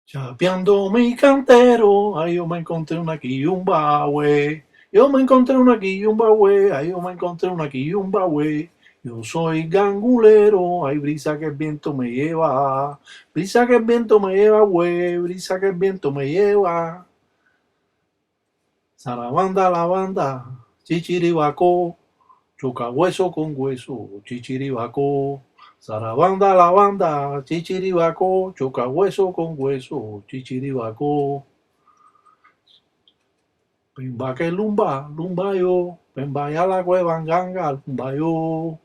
Chapeando mi cantero, ay yo me encontré una quillumbahue. Yo me encontré una quillumbahue, ay yo me encontré una quillumbahue. Yo soy gangulero, ay brisa que el viento me lleva. Brisa que el viento me lleva, güey, brisa que el viento me lleva. Zarabanda la banda, chichiribaco, choca hueso con hueso, chichiribaco. Zarabanda la banda, chichiribaco, choca hueso con hueso, chichiribaco. Pimba que lumba, lumba yo, pimba ya la cueva ganga, lumba yo.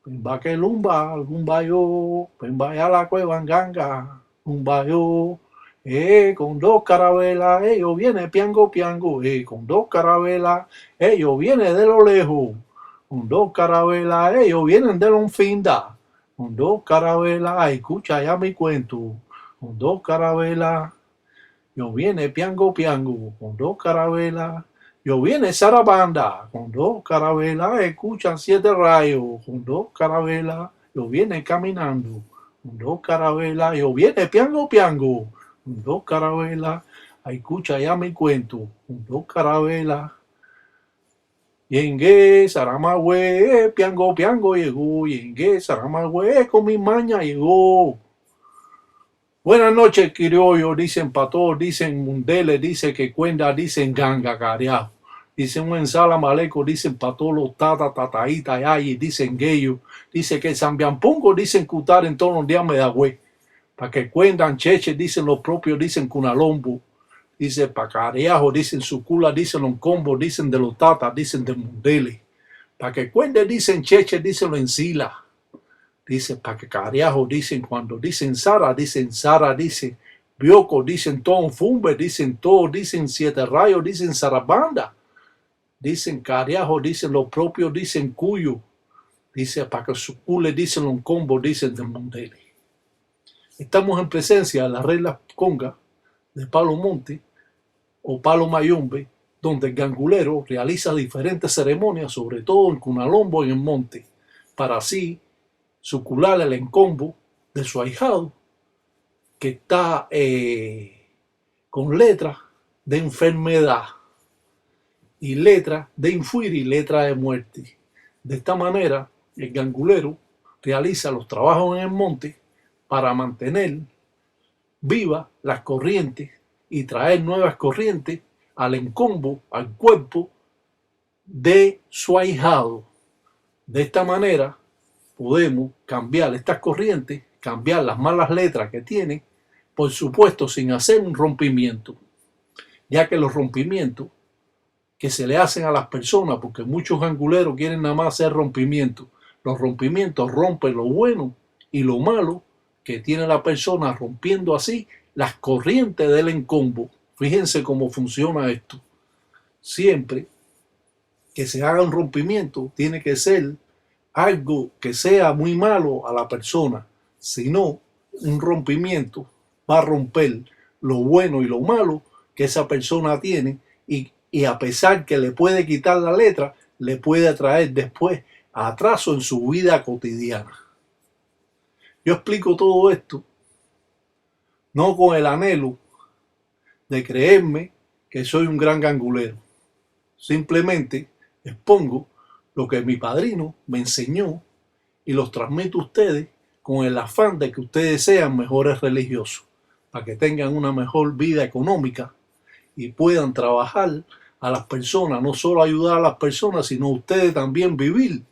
Pimba que lumba yo, pimba ya la cueva ganga, lumba yo. Con dos carabelas, ellos viene piango, piango, con dos carabelas, ellos viene de lo lejos, con dos carabelas, ellos vienen de Lonfinda, con dos carabelas, escucha ya mi cuento, con dos carabelas, yo viene piango, piango, con dos carabelas, yo viene zarabanda, con dos carabelas, escuchan siete rayos, con dos carabelas, yo viene caminando, con dos carabelas, yo viene piango, piango, con dos carabelas, escucha ya mi cuento, con dos carabelas, yengue, saramagüe, piango, piango llegó, yengue, saramagüe, con mi maña llegó. Buenas noches, criollo, dicen todos, dicen mundele, dicen que cuenda, dicen ganga, cariajo. Dicen un ensala maleco, dicen patolo, tata, tataíta, yayi, dicen gueyo. Dice que zambiampungo, dicen cutar en todos los días me da güey. Para que cuendan cheche, dicen los propios, dicen cunalombo. Dice pa cariajo, dicen sucula, dicen los combos, dicen de los tatas, dicen de mundele. Para que cuende, dicen cheche, dicen los encila. Dice pa que cariajo, dicen cuando dicen Sara, dice Bioco, dicen Tom Fumbe, dicen todo, dicen Siete Rayos, dicen Sarabanda, dicen cariajo, dicen los propios, dicen Cuyo, dice pa que su cule, dicen los combo, dicen del Mondele. Estamos en presencia de las reglas conga de Palo Monte o Palo Mayombe, donde el gangulero realiza diferentes ceremonias, sobre todo en Cunalombo y en Monte, para así sucular el encombo de su ahijado que está con letras de enfermedad y letras de infuir y letras de muerte. De esta manera, el gangulero realiza los trabajos en el monte para mantener vivas las corrientes y traer nuevas corrientes al encombo, al cuerpo de su ahijado. De esta manera, podemos cambiar estas corrientes, cambiar las malas letras que tienen, por supuesto sin hacer un rompimiento, ya que los rompimientos que se le hacen a las personas, porque muchos anguleros quieren nada más hacer rompimientos, los rompimientos rompen lo bueno y lo malo que tiene la persona, rompiendo así las corrientes del encombo. Fíjense cómo funciona esto. Siempre que se haga un rompimiento tiene que ser algo que sea muy malo a la persona, sino un rompimiento va a romper lo bueno y lo malo que esa persona tiene y a pesar que le puede quitar la letra, le puede traer después atraso en su vida cotidiana. Yo explico todo esto no con el anhelo de creerme que soy un gran gangulero, simplemente expongo lo que mi padrino me enseñó y los transmito a ustedes con el afán de que ustedes sean mejores religiosos, para que tengan una mejor vida económica y puedan trabajar a las personas, no solo ayudar a las personas, sino ustedes también vivir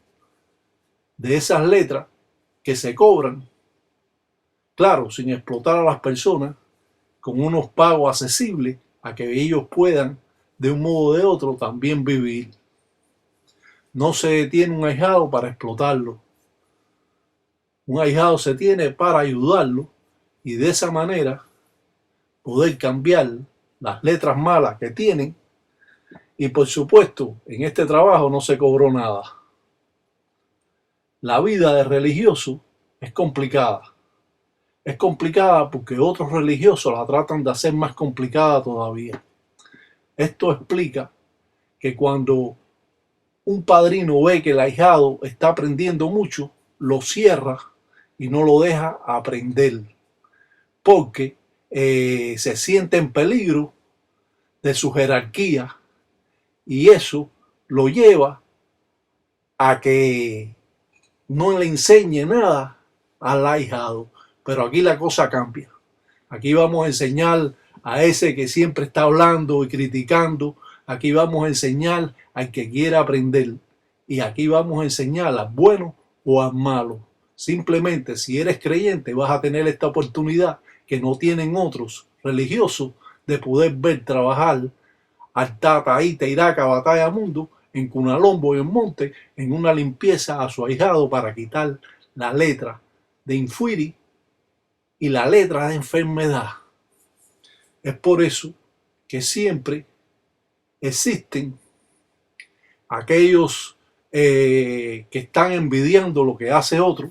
de esas letras que se cobran, claro, sin explotar a las personas, con unos pagos accesibles a que ellos puedan de un modo o de otro también vivir. No se tiene un ahijado para explotarlo. Un ahijado se tiene para ayudarlo y de esa manera poder cambiar las letras malas que tienen. Y por supuesto, en este trabajo no se cobró nada. La vida de religioso es complicada. Es complicada porque otros religiosos la tratan de hacer más complicada todavía. Esto explica que cuando un padrino ve que el ahijado está aprendiendo mucho, lo cierra y no lo deja aprender. Porque se siente en peligro de su jerarquía y eso lo lleva a que no le enseñe nada al ahijado. Pero aquí la cosa cambia. Aquí vamos a enseñar a ese que siempre está hablando y criticando. Aquí vamos a enseñar al que quiera aprender. Y aquí vamos a enseñar al bueno o al malo. Simplemente, si eres creyente, vas a tener esta oportunidad que no tienen otros religiosos de poder ver trabajar al Tata, Ita, Iraca, Batalla Mundo, en Cunalombo y en Monte, en una limpieza a su ahijado para quitar la letra de Infuiri y la letra de enfermedad. Es por eso que siempre existen aquellos que están envidiando lo que hace otro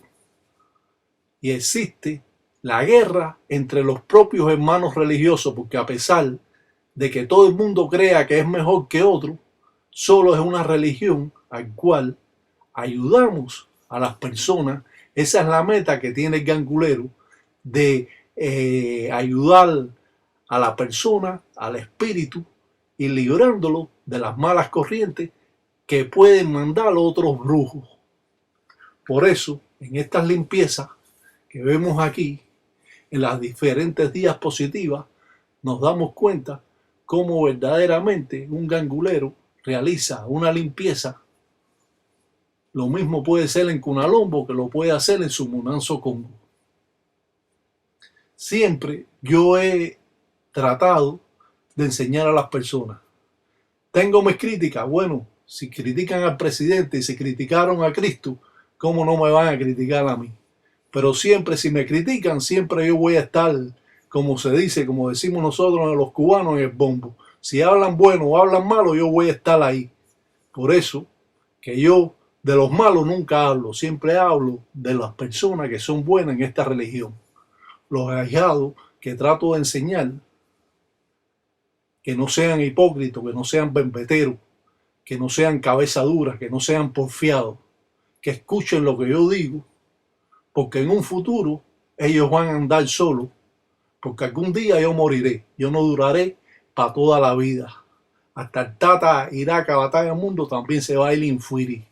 y existe la guerra entre los propios hermanos religiosos, porque a pesar de que todo el mundo crea que es mejor que otro, solo es una religión al cual ayudamos a las personas. Esa es la meta que tiene el gangulero, de ayudar a la persona, al espíritu, y librándolo de las malas corrientes que pueden mandar otros brujos. Por eso, en estas limpiezas que vemos aquí, en las diferentes diapositivas, nos damos cuenta cómo verdaderamente un gangulero realiza una limpieza. Lo mismo puede ser en Cunalombo que lo puede hacer en Sumunanzo Congo. Siempre yo he tratado de enseñar a las personas. Tengo mis críticas. Bueno, si critican al presidente y si criticaron a Cristo, ¿cómo no me van a criticar a mí? Pero siempre, si me critican, siempre yo voy a estar, como se dice, como decimos nosotros los cubanos, en el bombo. Si hablan bueno o hablan malo, yo voy a estar ahí. Por eso que yo de los malos nunca hablo, siempre hablo de las personas que son buenas en esta religión. Los ahijados que trato de enseñar, que no sean hipócritas, que no sean bembeteros, que no sean cabeza duras, que no sean porfiados, que escuchen lo que yo digo, porque en un futuro ellos van a andar solos, porque algún día yo moriré, yo no duraré para toda la vida. Hasta el Tata, Iraca, Batalla Mundo también se va a ir Infuiri.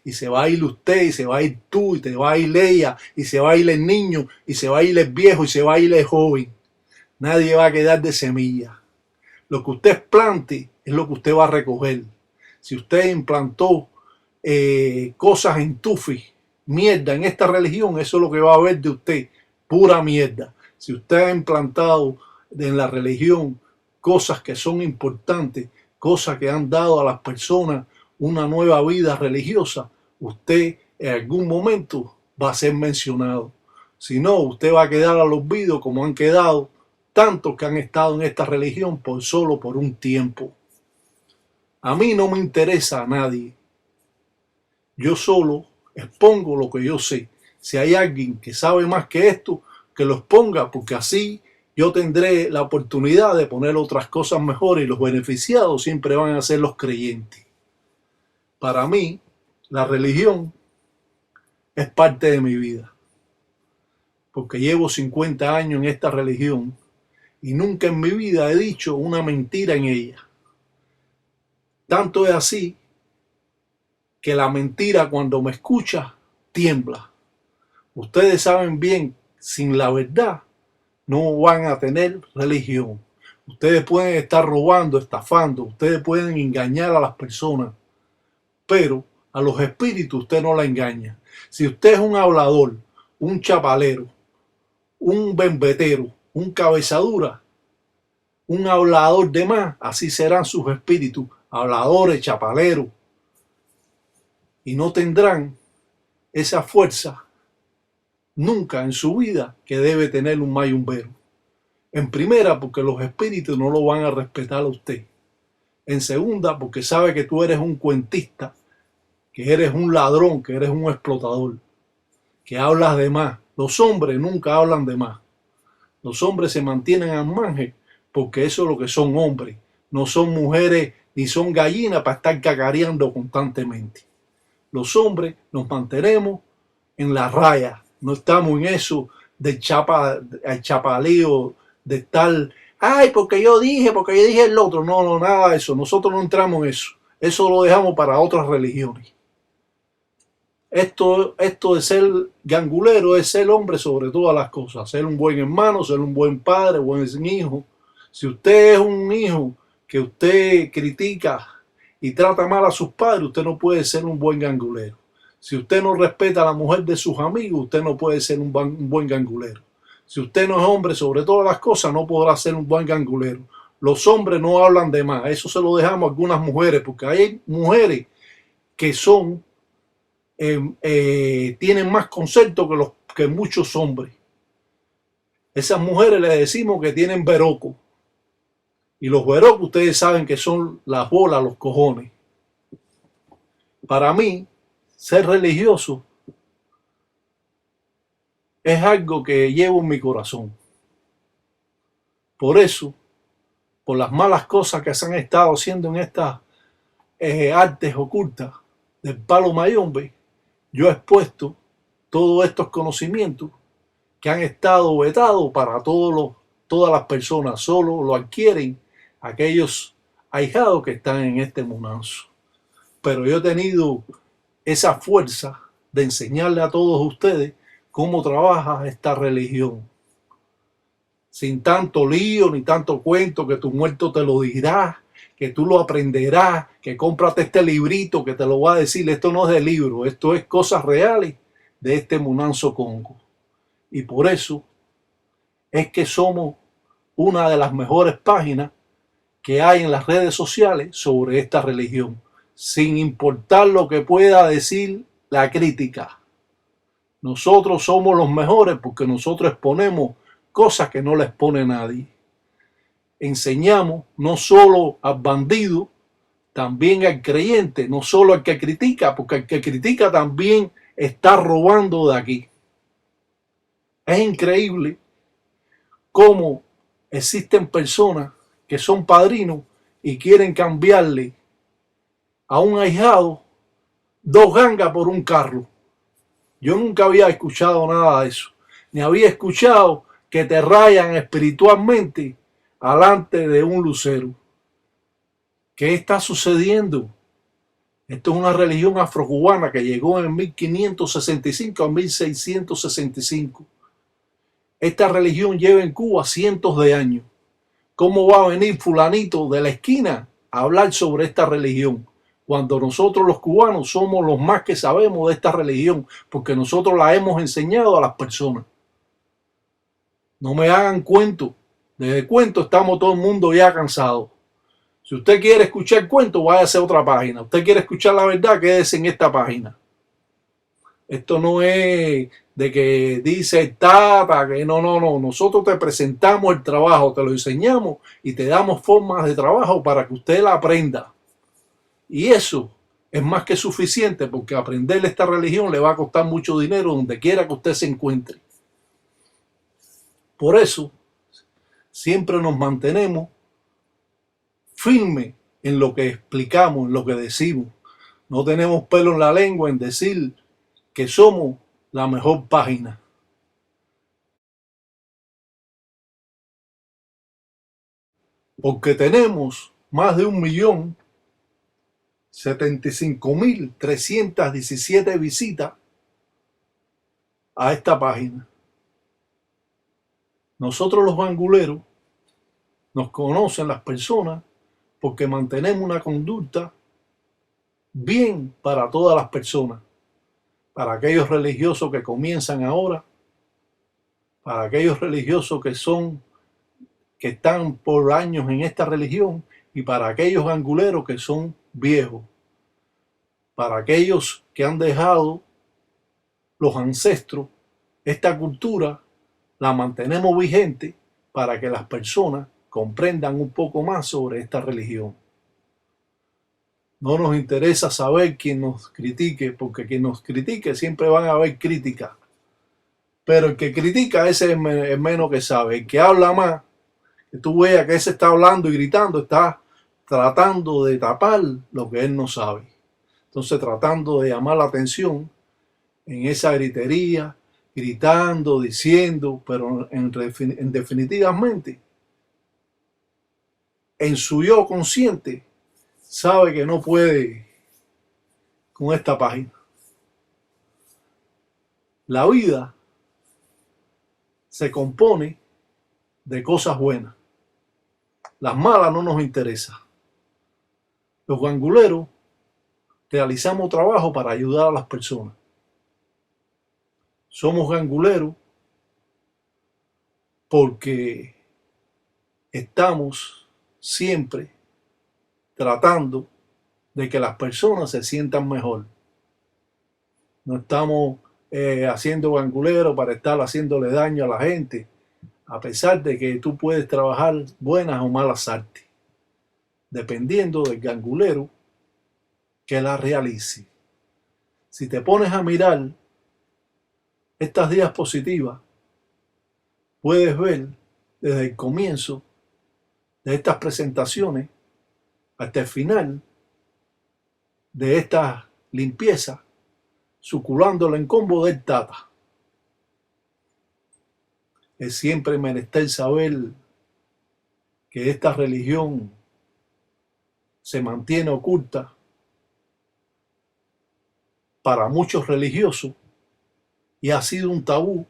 Y se va a ir usted, y se va a ir tú, y te va a ir ella, y se va a ir el niño, y se va a ir el viejo, y se va a ir el joven. Nadie va a quedar de semilla. Lo que usted plante es lo que usted va a recoger. Si usted implantó cosas en tufi, mierda en esta religión, eso es lo que va a haber de usted, pura mierda. Si usted ha implantado en la religión cosas que son importantes, cosas que han dado a las personas una nueva vida religiosa, usted en algún momento va a ser mencionado. Si no, usted va a quedar al olvido como han quedado tantos que han estado en esta religión solo por un tiempo. A mí no me interesa a nadie. Yo solo expongo lo que yo sé. Si hay alguien que sabe más que esto, que lo exponga, porque así yo tendré la oportunidad de poner otras cosas mejores y los beneficiados siempre van a ser los creyentes. Para mí, la religión es parte de mi vida, porque llevo 50 años en esta religión y nunca en mi vida he dicho una mentira en ella. Tanto es así que la mentira, cuando me escucha, tiembla. Ustedes saben bien, sin la verdad no van a tener religión. Ustedes pueden estar robando, estafando, ustedes pueden engañar a las personas, pero a los espíritus usted no la engaña. Si usted es un hablador, un chapalero, un bembetero, un cabezadura, un hablador de más, así serán sus espíritus, habladores, chapaleros, y no tendrán esa fuerza nunca en su vida que debe tener un mayumbero. En primera, porque los espíritus no lo van a respetar a usted. En segunda, porque sabe que tú eres un cuentista, que eres un ladrón, que eres un explotador, que hablas de más. Los hombres nunca hablan de más. Los hombres se mantienen al margen porque eso es lo que son hombres. No son mujeres ni son gallinas para estar cacareando constantemente. Los hombres nos mantenemos en la raya. No estamos en eso del chapaleo de estar, ay, porque yo dije el otro. No, no, nada de eso. Nosotros no entramos en eso. Eso lo dejamos para otras religiones. Esto de ser gangulero es ser hombre sobre todas las cosas. Ser un buen hermano, ser un buen padre, buen hijo. Si usted es un hijo que usted critica y trata mal a sus padres, usted no puede ser un buen gangulero. Si usted no respeta a la mujer de sus amigos, usted no puede ser un buen gangulero. Si usted no es hombre sobre todas las cosas, no podrá ser un buen gangulero. Los hombres no hablan de más. Eso se lo dejamos a algunas mujeres, porque hay mujeres que son tienen más concepto que muchos hombres. Esas mujeres le decimos que tienen veroco. Y los verocos ustedes saben que son las bolas, los cojones. Para mí, ser religioso es algo que llevo en mi corazón. Por eso, por las malas cosas que se han estado haciendo en estas artes ocultas del palo mayombe, yo he expuesto todos estos conocimientos que han estado vetados para todas las personas. Solo lo adquieren aquellos ahijados que están en este mundanzo. Pero yo he tenido esa fuerza de enseñarle a todos ustedes cómo trabaja esta religión. Sin tanto lío ni tanto cuento que tu muerto te lo dirá, que tú lo aprenderás, que cómprate este librito que te lo va a decir. Esto no es de libro, esto es cosas reales de este Munanzo Congo. Y por eso es que somos una de las mejores páginas que hay en las redes sociales sobre esta religión, sin importar lo que pueda decir la crítica. Nosotros somos los mejores porque nosotros exponemos cosas que no le expone nadie. Enseñamos no solo al bandido, también al creyente, no solo al que critica, porque el que critica también está robando de aquí. Es increíble cómo existen personas que son padrinos y quieren cambiarle a un ahijado 2 gangas por un carro. Yo nunca había escuchado nada de eso, ni había escuchado que te rayan espiritualmente alante de un lucero. ¿Qué está sucediendo? Esto es una religión afrocubana que llegó en 1565 a 1665. Esta religión lleva en Cuba cientos de años. ¿Cómo va a venir fulanito de la esquina a hablar sobre esta religión? Cuando nosotros los cubanos somos los más que sabemos de esta religión, porque nosotros la hemos enseñado a las personas. No me hagan cuento. Desde cuento estamos todo el mundo ya cansado. Si usted quiere escuchar cuento, váyase a otra página. Usted quiere escuchar la verdad, quédese en esta página. Esto no es de que dice tata, que no. Nosotros te presentamos el trabajo, te lo enseñamos y te damos formas de trabajo para que usted la aprenda. Y eso es más que suficiente, porque aprender esta religión le va a costar mucho dinero donde quiera que usted se encuentre. Por eso, siempre nos mantenemos firmes en lo que explicamos, en lo que decimos. No tenemos pelo en la lengua en decir que somos la mejor página. Porque tenemos más de 1.075.317 visitas a esta página. Nosotros los banguleros nos conocen las personas porque mantenemos una conducta bien para todas las personas. Para aquellos religiosos que comienzan ahora, para aquellos religiosos que están por años en esta religión, y para aquellos ganguleros que son viejos, para aquellos que han dejado los ancestros. Esta cultura la mantenemos vigente para que las personas comprendan un poco más sobre esta religión. No nos interesa saber quién nos critique, porque quien nos critique siempre van a haber críticas. Pero el que critica, ese es el menos que sabe. El que habla más, que tú veas que ese está hablando y gritando, está tratando de tapar lo que él no sabe. Entonces, tratando de llamar la atención en esa gritería gritando, diciendo, pero en definitivamente, en su yo consciente, sabe que no puede con esta página. La vida se compone de cosas buenas. Las malas no nos interesan. Los ganguleros realizamos trabajo para ayudar a las personas. Somos ganguleros porque estamos siempre tratando de que las personas se sientan mejor. No estamos haciendo ganguleros para estar haciéndole daño a la gente, a pesar de que tú puedes trabajar buenas o malas artes, dependiendo del gangulero que la realice. Si te pones a mirar estas diapositivas, puedes ver desde el comienzo de estas presentaciones hasta el final de esta limpieza, suculando en combo del Tata. Es siempre menester saber que esta religión se mantiene oculta para muchos religiosos y ha sido un tabú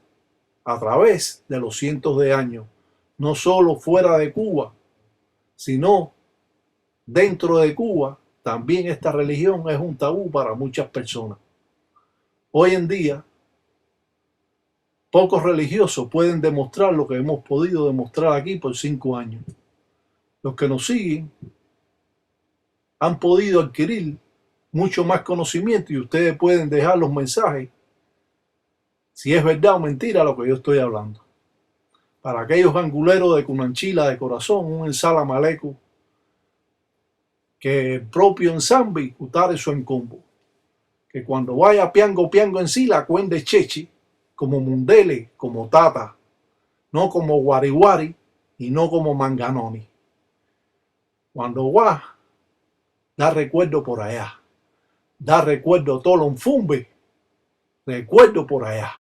a través de los cientos de años, no solo fuera de Cuba, sino dentro de Cuba. También esta religión es un tabú para muchas personas. Hoy en día, pocos religiosos pueden demostrar lo que hemos podido demostrar aquí por 5 años. Los que nos siguen han podido adquirir mucho más conocimiento y ustedes pueden dejar los mensajes si es verdad o mentira lo que yo estoy hablando. Para aquellos ganguleros de Cunanchila de corazón, un ensala maleco que el propio ensamble utare su encombo. Que cuando vaya piango en sí la cuende chechi, como Mundele, como Tata, no como Guariguari y no como Manganoni. Cuando va, da recuerdo por allá. Da recuerdo Tolonfumbe, recuerdo por allá.